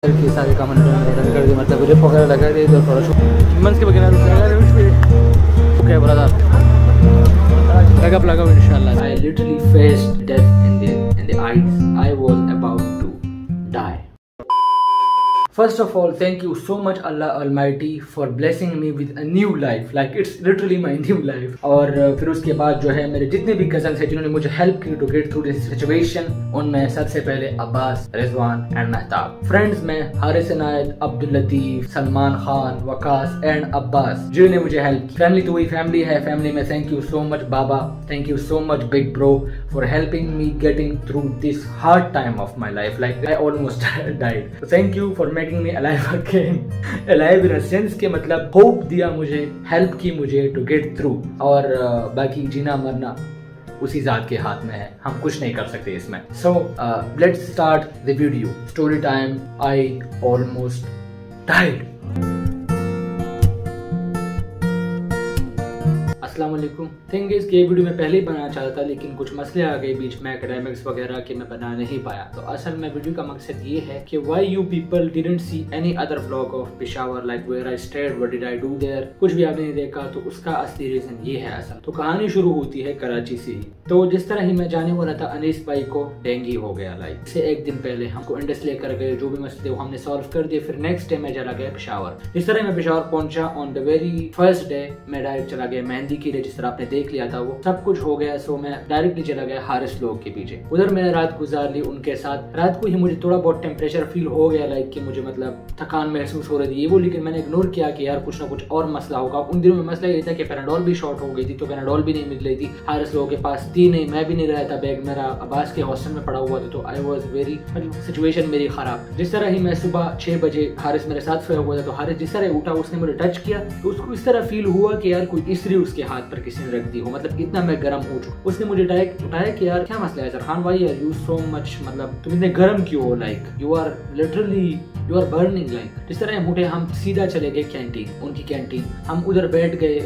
के सारे काम रन कर दिए, मतलब रिप वगैरह लगा दिए तो थोड़ा मंस के वगैरह ओके ब्रदर बैकअप लगाओ इंशाल्लाह। I literally faced death in the eyes, I was about to die. First of all, thank you so much Allah Almighty for blessing me with a new life, like it's literally my new life. और फिर उसके बाद जो है मेरे जितने भी cousin हैं जिन्होंने मुझे हेल्प की to get through this situation, उनमें सबसे पहले अब्बास, रिजवान एंड मेहताब। फ्रेंड्स में हारिस इनायत, अब्दुल लतीफ, सलमान खान, वकास एंड अब्बास जिन्होंने मुझे हेल्प की। फैमिली तो वही फैमिली है, फैमिली में thank you so much Baba, thank you so much big bro for helping me getting through this hard time of my life, like I almost died. Thank you for making me alive again, alive in a sense के मतलब hope दिया मुझे, help की मुझे to get through. और बाकी जीना मरना उसी जात के हाथ में है, हम कुछ नहीं कर सकते इसमें। So let's start the video. Story time, I almost died. अस्सलाम वालेकुम। थिंग इज ये वीडियो मैं पहले ही बनाना चाहता था, लेकिन कुछ मसले आ गए बीच में एकेडमिक्स वगैरह के, मैं बना नहीं पाया। तो असल में वीडियो का मकसद ये है कि why you people didn't see any other vlog of Peshawar, like where I stayed, what did I do there, कुछ भी आपने नहीं देखा। तो उसका असली रीजन ये है असल। तो कहानी शुरू होती है कराची से ही। तो जिस तरह ही मैं जाने वाला था, अनीस भाई को डेंगू हो गया। लाइक से एक दिन पहले हमको इंडस लेकर गए, जो भी मसले थे वो हमने सॉल्व कर दिए। फिर नेक्स्ट डे मैं चला गया पेशावर। जिस तरह मैं पेशावर पहुंचा, on the very first day मैं डायरेक्ट चला गया मेहंदी के लिए, जिस तरह आपने देख लिया था वो सब कुछ हो गया। सो मैं डायरेक्टली चला गया हारिस लोग के पीछे। उधर मैंने रात गुजार ली उनके साथ। रात को ही मुझे थोड़ा बहुत टेम्परेचर फील हो गया, लाइक कि मुझे मतलब थकान महसूस हो रही थी ये वो, लेकिन मैंने इग्नोर किया कि यार कुछ ना कुछ और मसला होगा। उन दिनों में मसला ये था कि पैराडोल भी शॉर्ट हो गई थी, तो पैराडोल भी नहीं मिल रही थी। हारिस लोगों के पास थी नहीं, मैं भी नहीं रहा था, बैग मेरा अब्बास के हॉस्टल में पड़ा हुआ था। तो आई वॉज वेरी मतलब सिचुएशन मेरी खराब। जिस तरह ही मैं सुबह 6 बजे, हारिस मेरे साथ सोया हुआ था, तो हारिस जिस तरह उठा उसने मुझे टच किया, तो उसको इस तरह फील हुआ कि यार कोई इस्त्री उसके हाथ पर किसी ने रख दी हो, मतलब इतना मैं गर्म हो चुका। उसने मुझे डायरेक्ट उठाया कि यार क्या मसला है सरखान भाई, यार यू सो मच, मतलब तुम इतने गर्म क्यों हो, like you are literally you are burning. Like जिस तरह हम उठे, हम सीधा चले गए कैंटीन, उनकी कैंटीन। हम उधर बैठ गए,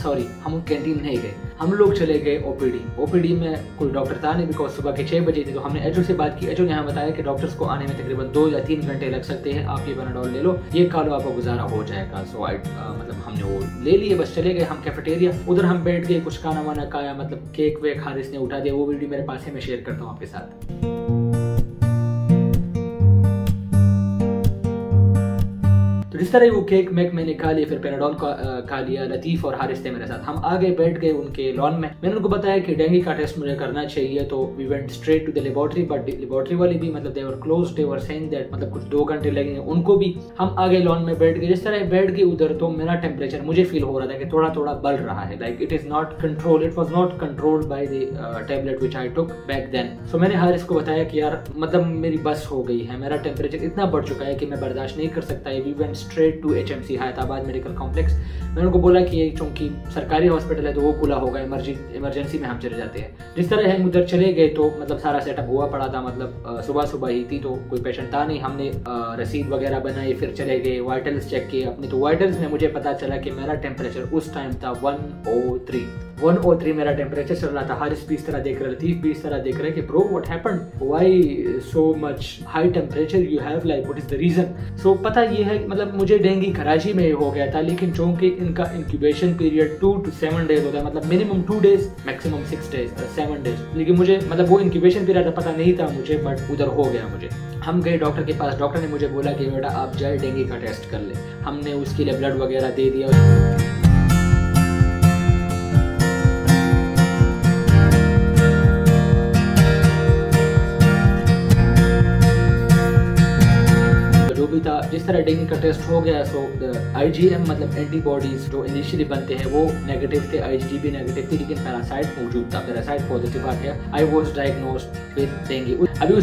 सॉरी हम कैंटीन नहीं गए, हम लोग चले गए ओपीडी। ओपीडी में कोई डॉक्टर था नहीं, बिकॉज सुबह के 6 बजे थी। तो हमने एचओ से बात की। एचओ ने हमें बताया कि डॉक्टर्स को आने में तकरीबन 2 या 3 घंटे लग सकते हैं, आप ये पैराडोल ले लो, ये खा लो, आपका गुजारा हो जाएगा। सो मतलब हमने वो ले लिए, बस चले गए हम कैफेटेरिया। उधर हम बैठ गए, कुछ खाना वाना खाया, मतलब केक वेक हारिस ने उठा दिया। वो वीडियो मेरे पास है, मैं शेयर करता हूँ आपके साथ। तो जिस तरह वो केक मैक मैंने खा लिया, फिर पैराडोल खा लिया। लतीफ और हारिस थे मेरे साथ। हम आगे बैठ गए उनके लॉन में। मैंने उनको बताया कि डेंगू का टेस्ट मुझे करना चाहिए, तो we went straight to the laboratory. But laboratory वाली भी मतलब they were closed, they were saying that मतलब कुछ 2 घंटे लगेंगे उनको भी। हम आगे लॉन में बैठ गए। जिस तरह बैठ गए उधर, तो मेरा टेम्परेचर मुझे फील हो रहा था कि थोड़ा थोड़ा बढ़ रहा है, like it is not control, it was not controlled by the tablet which I took back then. So मैंने हारिस को बताया कि यार मतलब मेरी बस हो गई है, मेरा टेम्परेचर इतना बढ़ चुका है कि मैं बर्दाश्त नहीं कर सकता। We went straight to HMC Hyderabad medical complex. मैंने उनको बोला कि ये चूंकि सरकारी हॉस्पिटल है तो वो खुला होगा, इमरजेंसी में हम चले जाते हैं। जिस तरह हम उधर चले गए, तो मतलब सारा सेटअप हुआ पड़ा था, मतलब सुबह सुबह ही थी, तो कोई पेशेंट था नहीं। हमने रसीद वगैरह बनाई, फिर चले गए, वाइटल्स चेक किए अपने। तो वाइटल्स में मुझे पता चला कि मेरा टेम्परेचर उस टाइम था 103 मेरा टेम्परेचर चल रहा था। हारिस भी इस तरह देख रहे, लतीफ भी इस तरह देख रहे कि bro what happened, why so much high temperature you have, like what is the reason. So पता ये है मतलब मुझे डेंगू कराची में हो गया था, लेकिन चूंकि इनका इंक्यूबेशन पीरियड 2 to 7 डेज होता है, मतलब minimum 2 days maximum 6 days 7 days, लेकिन मुझे मतलब वो इंक्यूबेशन पीरियड पता नहीं था मुझे, बट उधर हो गया मुझे। हम गए डॉक्टर के पास। डॉक्टर ने मुझे बोला कि बेटा आप जाए डेंगू का टेस्ट कर ले। हमने उसके लिए ब्लड वगैरह दे दिया। था जिस तरह डेंगू का टेस्ट हो गया। सो IgM मतलब एंटीबॉडीज जो इनिशियली बनते हैं वो नेगेटिव थे, IgG भी नेगेटिव थी, लेकिन पैरासाइट मौजूद था, पैरासाइट पॉजिटिव आ गया। I was diagnosed with dengue. अभी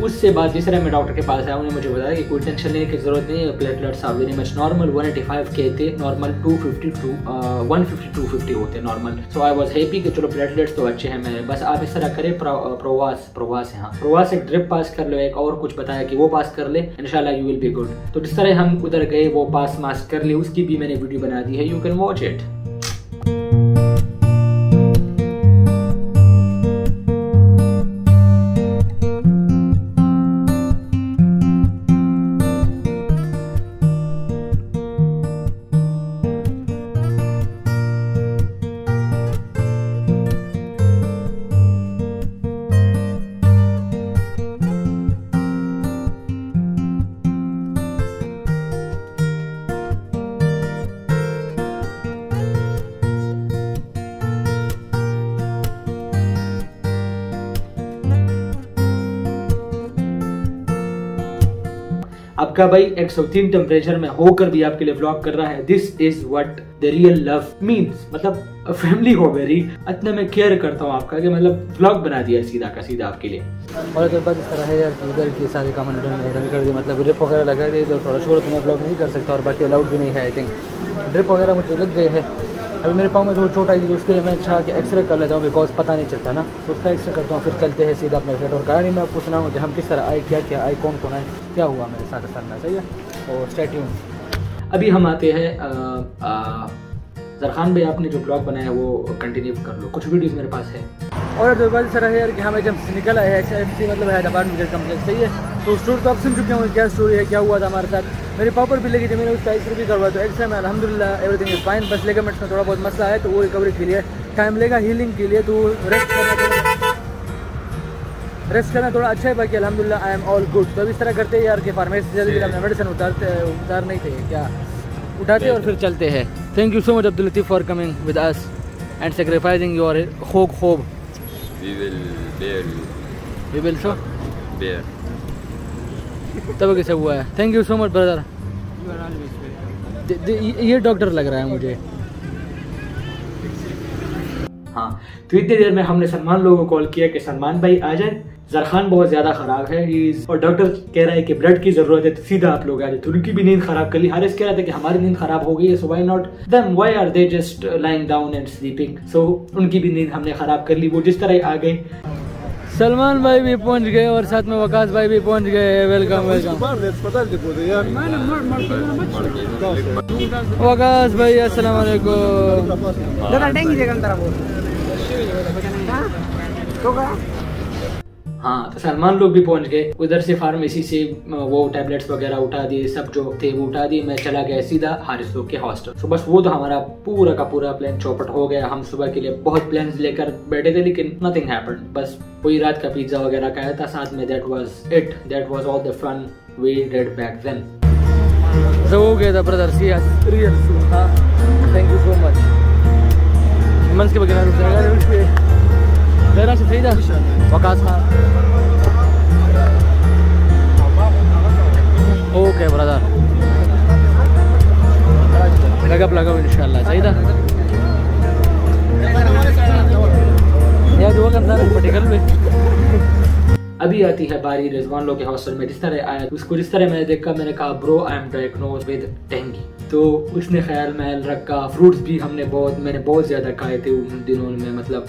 उससे बाद जिस तरह मैं डॉक्टर के पास आया, उन्होंने मुझे बताया कि कोई टेंशन लेने की जरूरत नहीं है, platelets are very much normal. 185 के थे, नॉर्मल 150 होते normal. So I was happy कि चलो प्लेटलेट्स तो अच्छे हैं मेरे। बस आप इस तरह करें, प्रोवास एक ड्रिप पास कर लो, एक और कुछ बताया कि वो पास कर ले, इंशाल्लाह यू विल बी गुड। तो जिस तरह हम उधर गए, वो पास मास्क कर लिए, उसकी भी मैंने वीडियो बना दी है, यू कैन वॉच इट। आपका भाई 103 टेम्परेचर में होकर भी आपके लिए व्लॉग कर रहा है। This is what the real love means, मतलब फैमिली हो मेरी, इतना मैं केयर करता हूँ आपका कि मतलब व्लॉग बना दिया सीधा का सीधा आपके लिए। और अगर बात इस तरह है यार, उधर की सारी काम रन कर दी, मतलब ड्रिप वगैरह लगा दी तो थोड़ा शोर तो मैं व्लॉग नहीं कर सकता, और बाकी अलाउड भी नहीं है। आई थिंक ड्रिप वगैरह मुझे लग गए हैं। अभी मेरे पाँव में थोड़ी चोट आई थी, उसके लिए मैं अच्छा कि एक्सरे कर लेता हूँ, बिकॉज पता नहीं चलता ना, तो उसका एक्सरे करता हूँ, फिर चलते हैं सीधा अपने फ्लैट। और कहानी मैं आपको सुनाऊँ कि हम किस तरह आए, क्या क्या आए, कौन कौन आए, क्या हुआ मेरे साथ असल में, सही है। और स्टे ट्यून्ड। अभी हम आते हैं जरखान भाई, आपने जो ब्लॉग बनाया है वो कंटिन्यू कर लो, कुछ वीडियोस मेरे पास है। और जो बात सर है यार कि हमें जब निकल आए HFC मतलब हैदराबाद मेडिकल कम्प्लेक्स, सही है। तो स्टोरी तो आप सुन चुके होंगे क्या स्टोरी है, क्या हुआ था हमारे साथ। मेरे पापा भी लगी थी, मैंने उसका एक्सरे भी करवाया, तो एक्सरे में अल्हम्दुलिल्लाह एवरीथिंग इज फाइन, बस लिगामेंट्स में थोड़ा बहुत मसला है, तो वो रिकवरी के लिए टाइम लेगा, हीलिंग के लिए, तो रेस्ट करना थोड़ा अच्छा है। बाकी अल्हम्दुलिल्लाह आई एम ऑल गुड। तो अब इस तरह करते हैं यार कि फार्मेसी जल्दी अपना मेडिसिन उतार नहीं थे क्या, उठाते और फिर चलते हैं। Thank you so much Abdul Latif for coming with us and sacrificing your hope. We will show bear. तब कैसे हुआ है। Thank you so much brother. ये डॉक्टर लग रहा है मुझे। हाँ, तो इतनी देर में हमने सलमान लोगों को कॉल किया कि सलमान भाई आ जाए, जरखान बहुत ज्यादा खराब है और डॉक्टर कह रहा है कि ब्लड की जरूरत है, तो सीधा आप लोग आ जाए। तो उनकी भी नींद खराब कर ली। हारिस कह रहा था कि हमारी नींद खराब हो गई है, so why not them, why are they just lying down and sleeping. So उनकी भी नींद हमने खराब कर ली, वो जिस तरह आ गए। सलमान भाई भी पहुंच गए और साथ में वकास भाई भी पहुंच गए। वेलकम वेलकम वकास भाई, अस्सलाम वालेकुम। हाँ, तो सलमान लोग भी पहुंच गए। उधर से फार्मेसी से वो टैबलेट्स वगैरह उठा दिए, सब जो थे वो उठा दिए। मैं चला गया सीधा हारिस लोग के हॉस्टल। तो बस वो तो हमारा पूरा का पूरा प्लान चौपट हो गया। हम सुबह के लिए बहुत प्लान्स लेकर बैठे थे, लेकिन नथिंग हैपेंड। बस वही रात का पिज्जा वगैरह खाया था साथ में। That was it, that was all the fun we did back then. तो हो गया था ब्रदर, सीरियस रियल। हाँ, थैंक यू सो मच। मंस के बगैर जरा से सही था वकास खान। ओके ब्रदर, लगाओ इंशाल्लाह, सही था यार। दुआ करना पर्टिकल में। अभी आती है बारी रिजवान लोग के हॉस्टल में। जिस तरह आया उसको, जिस तरह मैंने देखा, मैंने कहा bro I am diagnose with dengue. तो उसने ख्याल महल रखा। फ्रूट्स भी मैंने बहुत ज़्यादा खाए थे उन दिनों में, मतलब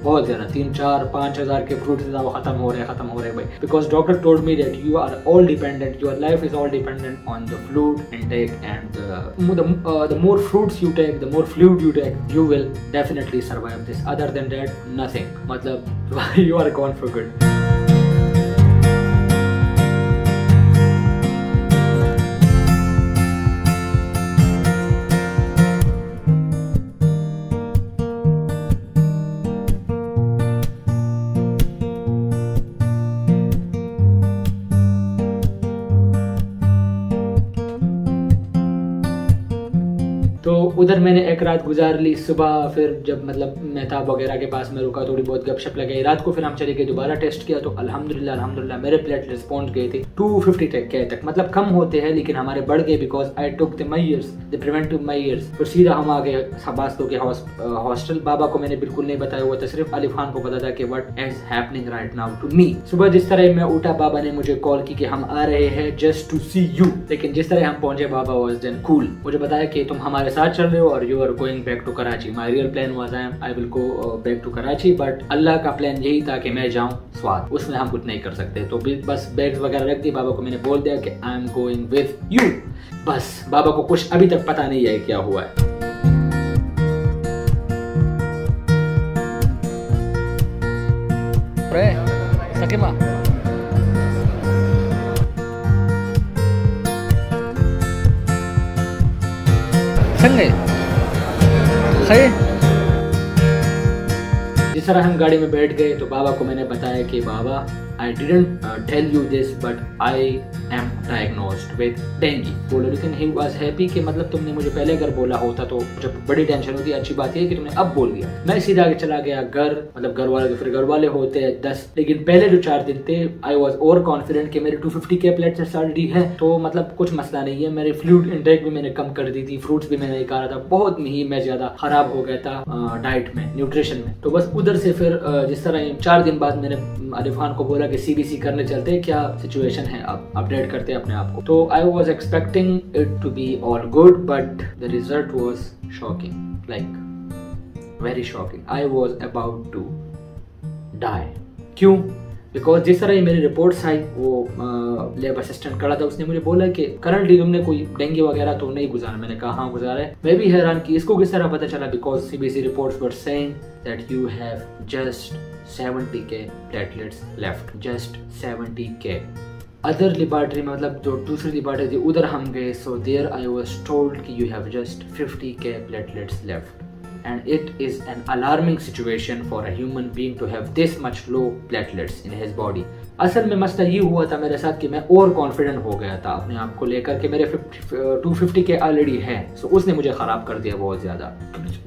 बहुत ज़्यादा, 3-4-5 हज़ार के फ्रूट्स ख़त्म हो रहे भाई। Because doctor told me that you are all dependent, your life is all dependent on the fluid intake and the more fruits you take, the more fluid you take, you will definitely survive this. Other than that nothing, मतलब you are gone for good. तो उधर मैंने एक रात गुजार ली। सुबह फिर जब मतलब मेहताब वगैरह के पास में रुका, थोड़ी बहुत गपशप लगाई। रात को फिर हम चले गए, दोबारा टेस्ट किया तो अल्हम्दुलिल्लाह मेरे प्लेटलेट्स पहुंच गए थे 250 तक। मतलब कम होते हैं लेकिन हमारे बढ़ गए, because I took the measures, the preventive measures. फिर सीधा हम आ गए सबास्तों के हॉस्टल। बाबा को मैंने बिल्कुल नहीं बताया हुआ था, सिर्फ अली खान को पता था कि what is happening right now to me. सुबह जिस तरह मैं उठा, बाबा ने मुझे कॉल की कि हम आ रहे हैं जस्ट टू सी यू। लेकिन जिस तरह हम पहुंचे, बाबा वाज देन कूल। मुझे बताया कि तुम हमारे साथ चल रहे हो और you are going back to Karachi. My real plan was I will go back to Karachi, but अल्लाह का प्लान यही था कि मैं जाऊं स्वाद, उसमें हम कुछ नहीं कर सकते। तो बस बैग्स वगैरह रख दी। बाबा को मैंने बोल दिया कि I am going with you. बस बाबा को कुछ अभी तक पता नहीं है क्या हुआ है। सकीमा संगे खैर, जिस तरह हम गाड़ी में बैठ गए तो बाबा को मैंने बताया कि बाबा I didn't tell you this but I am diagnosed with dengue. बोलो लेकिन ही वाज हैप्पी कि मतलब तुमने मुझे पहले अगर बोला होता तो मुझे बड़ी टेंशन होती। अच्छी बात है कि तुमने अब बोल दिया। मैं सीधा आगे चला गया घर, मतलब घर वाले तो फिर घर वाले होते हैं 10, लेकिन पहले जो 4 दिन थे आई वाज ओवर कॉन्फिडेंट कि मेरे 250K प्लेटलेट्स ऑलरेडी है, तो मतलब कुछ मसला नहीं है। मेरे फ्लूइड इंटेक भी मैंने कम कर दी थी, फ्रूट्स भी मैंने नहीं खा रहा था, बहुत ही मैं ज्यादा खराब हो गया था डाइट में, न्यूट्रिशन में। तो बस उधर से फिर जिस तरह 4 दिन बाद मैंने आलिफ खान को बोला कि CBC करने चलते हैं, क्या सिचुएशन है, अब अपडेट करते हैं अपने आप को। तो I was expecting it to be all good but the result was shocking, like very shocking. I was about to die. क्यों? बिकॉज जिस तरह मेरी रिपोर्ट्स आई, वो लैब असिस्टेंट खड़ा था, उसने मुझे बोला कि करंटली तुमने कोई डेंगू वगैरह तो नहीं गुजारा। मैंने कहा हाँ गुजारा है। मैं भी हैरान कि इसको किस तरह पता चला, because CBC reports were saying that you have just 70K platelets left, just 70K। Other laboratory में, मतलब जो दूसरी लेबॉर्ट्री थी उधर हम गए, so there I was told कि you have just 50K platelets left and it is an alarming situation for a human being to have this much low platelets in his body। असल में मसला ये हुआ था मेरे साथ कि मैं ओवर कॉन्फिडेंट हो गया था अपने आप को लेकर कि मेरे 250K ऑलरेडी है, सो उसने मुझे खराब कर दिया बहुत ज्यादा।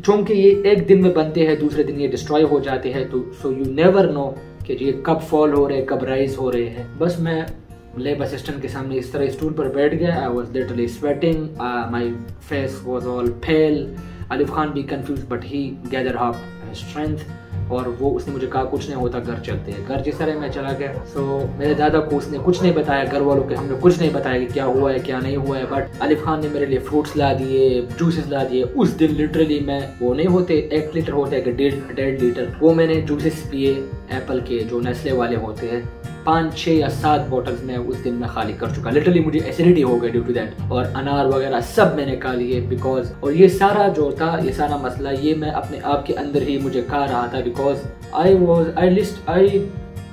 चूंकि ये एक दिन में बनते हैं, दूसरे दिन ये डिस्ट्रॉय हो जाते हैं, तो सो यू नेवर नो कि ये कब फॉल हो रहे हैं, कब राइज हो रहे हैं। बस मैं लैब असिस्टेंट के सामने इस तरह स्टूल पर बैठ गया। I was literally sweating, my face was all pale. Alif Khan भी confuse but he gather up strength और वो उसने मुझे कहा कुछ नहीं होता, घर चलते हैं। घर जिस तरह मैं चला गया, सो मेरे दादा को उसने कुछ नहीं बताया, घर वालों के हमने कुछ नहीं बताया कि क्या हुआ है क्या नहीं हुआ है। बट आलिफ खान ने मेरे लिए फ्रूट्स ला दिए, जूसेस ला दिए। उस दिन लिटरली मैं, वो नहीं होते 1 लीटर होते हैं कि 1.5 लीटर, वो मैंने जूसेस पिए एप्पल के, जो नेस्ले वाले होते हैं। 5, 6 या 7 बॉटल्स में उस दिन मैं खाली कर चुका। लिटरली मुझे एसिडिटी हो गई ड्यू टू दैट। और अनार वगैरह सब मैंने खा लिए बिकॉज, और ये सारा जो था, ये सारा मसला ये मैं अपने आप के अंदर ही मुझे खा रहा था because I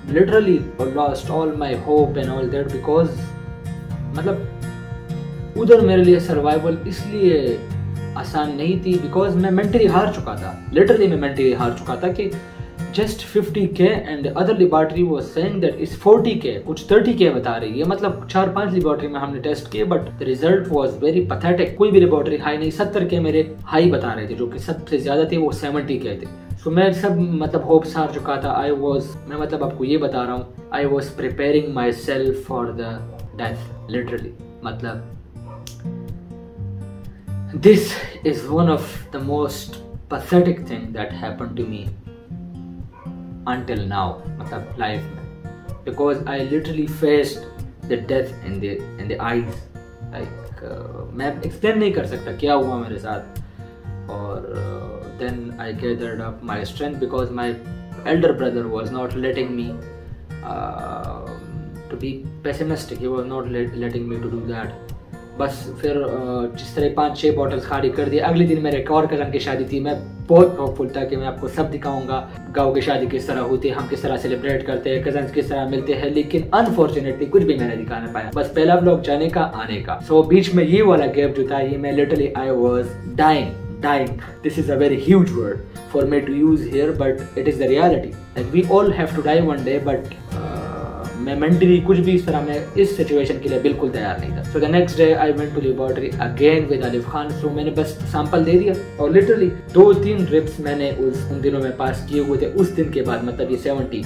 literally lost all my hope and all that because मतलब उधर मेरे लिए सर्वाइवल इसलिए आसान नहीं थी बिकॉज मैं मेंटली हार चुका था। लिटरली मैं मेंटली हार चुका था कि just 50K and other laboratory was saying that it's 40K, कुछ 30K बता रही है। मतलब 4-5 लेबोरेटरी में हमने टेस्ट किए but the result was very pathetic. कोई भी लेबोरेटरी हाई नहीं, 70K मेरे हाई बता रहे थे, जो कि सबसे ज्यादा थे वो 70K थे। सो मैं सब मतलब होप्स हार चुका था। मैं मतलब आपको ये बता रहा हूँ, I was preparing myself for the death literally. मतलब this is one of the most pathetic thing that happened to me until now, मतलब लाइफ में, because I literally faced the death in the eyes, like मैं explain नहीं कर सकता क्या हुआ मेरे साथ। और then I gathered up my strength because my elder brother was not letting me to be pessimistic, he was not letting me to do that। बस फिर जिस तरह 5-6 बॉटल्स खाली कर दिए। अगले दिन मेरे एक और कज़न की शादी थी। मैं बहुत होपफुल था कि मैं आपको सब दिखाऊंगा गाँव की शादी किस तरह होती है, हम किस तरह सेलिब्रेट करते हैं, कज़न्स किस तरह मिलते हैं, लेकिन अनफॉर्चुनेटली कुछ भी मैंने दिखा नहीं पाया। बस पहला व्लॉग जाने का आने का। सो बीच में ये वाला गैप जो था, ये मैं literally I was dying। This is a very huge word for me to use here, but it is the reality. Like we all have to die one day, but मैं मेंटली कुछ भी इस तरह में इस सिचुएशन के लिए बिल्कुल तैयार नहीं था। So the next day I went to laboratory again with Alif Khan. So मैंने बस सैंपल दे दिया और लिटरली 2-3 ड्रिप्स मैंने उन दिनों में पास किए हुए थे। उस दिन के बाद मतलब ये 70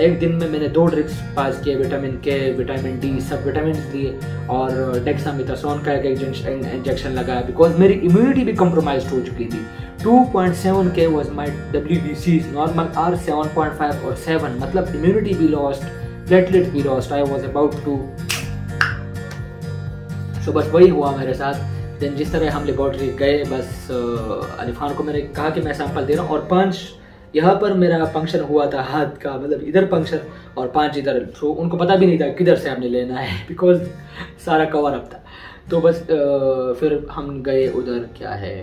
एक दिन में मैंने 2 ड्रिप्स पास किए, विटामिन के, विटामिन डी, सब विटामिन लिए और डेक्सामेथासोन का एक इंजेक्शन लगाया बिकॉज मेरी इम्यूनिटी भी कम्प्रोमाइज हो चुकी थी। 2.7K was my WBCs, normal R 7.5 और 7, मतलब इम्यूनिटी भी लॉस्ट, प्लेटलेट्स भी lost. I was about to, so बस वही हुआ मेरे साथ। देन जिस तरह हम लेबोरेटरी गए, बस आलिफ खान को मैंने कहा कि मैं सैंपल दे रहा हूँ और 5 यहाँ पर मेरा पंक्चर हुआ था हाथ का, मतलब इधर पंक्चर और 5 इधर। तो उनको पता भी नहीं था किधर से हमने लेना है बिकॉज सारा कवर अप था। तो बस फिर हम गए उधर, क्या है,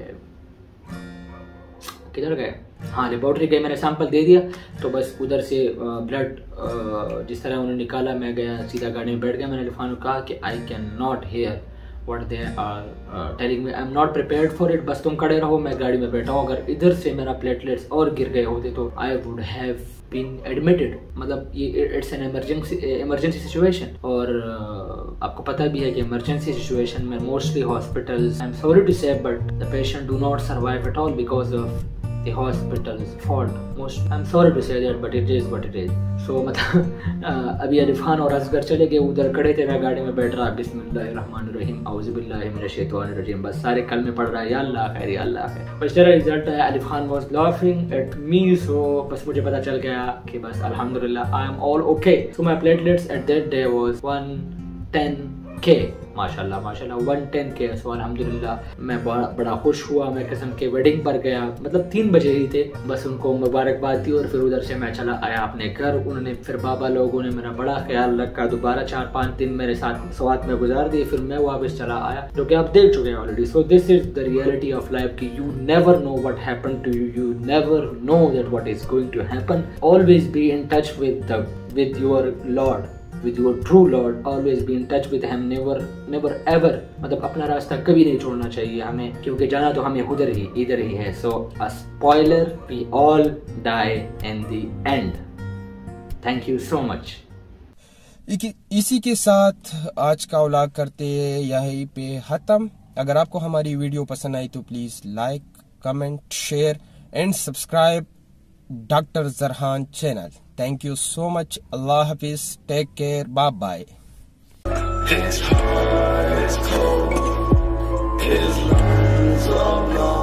किधर गए, हाँ लेबोरेटरी गए, मैंने सैंपल दे दिया। तो बस उधर से ब्लड जिस तरह उन्होंने निकाला, मैं गया सीधा गाड़ी में बैठ गया। मैंने लिफान को कहा कि I can not hear what they are telling me. I am not prepared for it. बस तुम खड़े रहो, मैं गाड़ी में बैठा हूँ। अगर इधर से मेरा प्लेटलेट्स और गिर गए होते तो I would have been admitted. मतलब ये इट्स एन इमरजेंसी सिचुएशन। और आपको पता भी है कि इमरजेंसी सिचुएशन में mostly hospitals, I am sorry to say, but the patient do not survive at all because of the hospital's fault. I'm sorry to say that, but it is what it is. So मतलब अभी अलिफ खान और असगर चले गए, उधर खड़े थे, मैं गाड़ी में बैठ रहा, बिस्मिल्लाहिर्रहमानिर्रहीम औज़ु बिल्लाहि मिनश शैतानिर्रजीम, बस सारे कलमे पढ़ रहा है, या अल्लाह खैर या अल्लाह खैर। बस तेरा रिजल्ट है, Alif Khan was laughing at me, so बस मुझे पता चल गया कि बस अल्हम्दुलिल्लाह I am all okay. So my platelets at that day was 110K, माशाल्लाह माशाल्लाह 110K। सो अल्हम्दुलिल्लाह मैं बड़ा खुश हुआ। मैं कसम के वेडिंग पर गया, मतलब 3 बजे ही थे, बस उनको मुबारकबाद दी और फिर उधर से मैं चला आया अपने घर। उन्होंने फिर बाबा लोगों ने मेरा बड़ा ख्याल रखा, दोबारा 4-5 दिन मेरे साथ स्वाद में गुजार दिए, फिर मैं वापस चला आया, जो कि आप देख चुके हैं already. So this is the reality of life कि you never know what happened to you, you never know that what is going to happen. Always be in touch with your lord, with your true Lord, always be in touch with him, never ever, मतलब अपना रास्ता कभी नहीं छोड़ना चाहिए हमें, क्योंकि जाना तो हमें इधर ही है। So a spoiler, we all die in the end. Thank you so much. इसी के साथ आज का व्लॉग करते यहीं पे खत्म। अगर आपको हमारी वीडियो पसंद आई तो please like, comment, share and subscribe doctor Zarhan channel. Thank you so much. Allah Hafiz. Take care. Bye bye. His heart is cold. His lungs are blown.